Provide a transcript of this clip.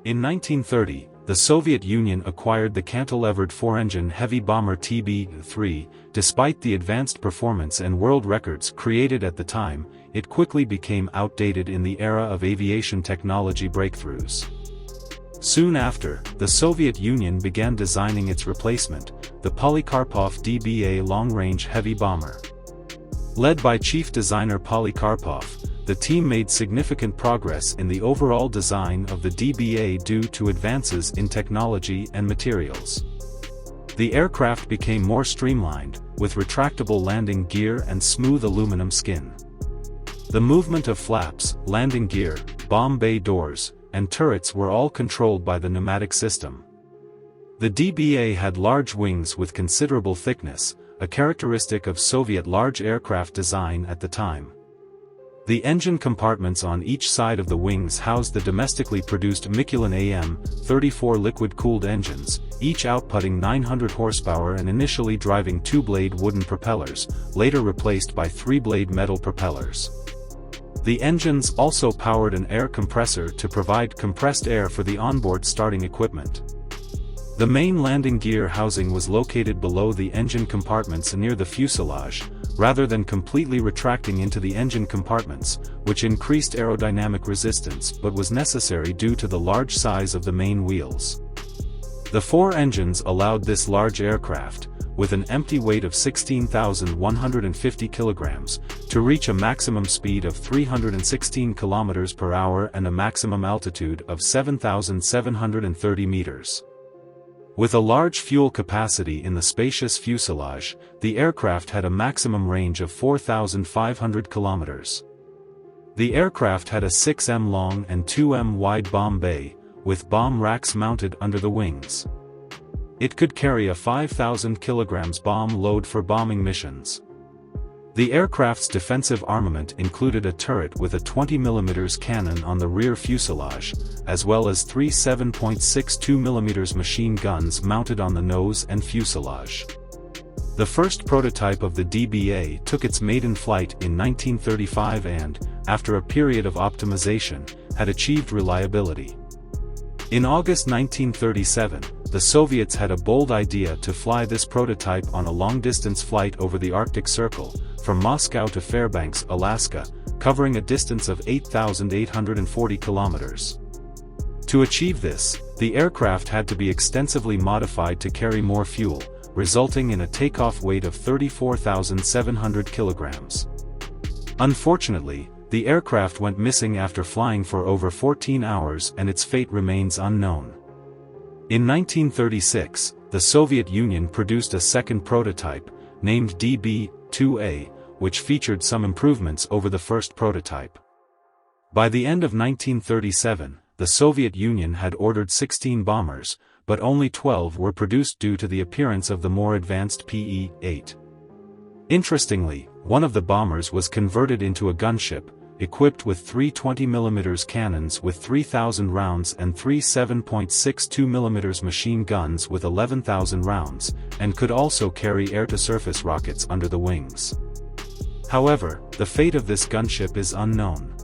In 1930, the Soviet Union acquired the cantilevered four-engine heavy bomber TB-A. Despite the advanced performance and world records created at the time, it quickly became outdated in the era of aviation technology breakthroughs. Soon after, the Soviet Union began designing its replacement, the Polikarpov DB-A long-range heavy bomber. Led by chief designer Polikarpov, the team made significant progress in the overall design of the DB-A due to advances in technology and materials. The aircraft became more streamlined, with retractable landing gear and smooth aluminum skin. The movement of flaps, landing gear, bomb bay doors, and turrets were all controlled by the pneumatic system. The DB-A had large wings with considerable thickness, a characteristic of Soviet large aircraft design at the time. The engine compartments on each side of the wings housed the domestically produced Mikulin AM-34 liquid-cooled engines, each outputting 900 horsepower and initially driving two-blade wooden propellers, later replaced by three-blade metal propellers. The engines also powered an air compressor to provide compressed air for the onboard starting equipment. The main landing gear housing was located below the engine compartments near the fuselage, rather than completely retracting into the engine compartments, which increased aerodynamic resistance but was necessary due to the large size of the main wheels. The four engines allowed this large aircraft, with an empty weight of 16,150 kilograms, to reach a maximum speed of 316 kilometers per hour and a maximum altitude of 7,730 meters. With a large fuel capacity in the spacious fuselage, the aircraft had a maximum range of 4,500 kilometers. The aircraft had a 6 m long and 2 m wide bomb bay, with bomb racks mounted under the wings. It could carry a 5,000 kilograms bomb load for bombing missions. The aircraft's defensive armament included a turret with a 20 mm cannon on the rear fuselage, as well as three 7.62 mm machine guns mounted on the nose and fuselage. The first prototype of the DB-A took its maiden flight in 1935 and, after a period of optimization, had achieved reliability. In August 1937, the Soviets had a bold idea to fly this prototype on a long-distance flight over the Arctic Circle, from Moscow to Fairbanks, Alaska, covering a distance of 8,840 kilometers. To achieve this, the aircraft had to be extensively modified to carry more fuel, resulting in a takeoff weight of 34,700 kilograms. Unfortunately, the aircraft went missing after flying for over 14 hours and its fate remains unknown. In 1936, the Soviet Union produced a second prototype, named DB-A, which featured some improvements over the first prototype. By the end of 1937, the Soviet Union had ordered 16 bombers, but only 12 were produced due to the appearance of the more advanced PE-8. Interestingly, one of the bombers was converted into a gunship, equipped with three 20 mm cannons with 3,000 rounds and three 7.62 mm machine guns with 11,000 rounds, and could also carry air-to-surface rockets under the wings. However, the fate of this gunship is unknown.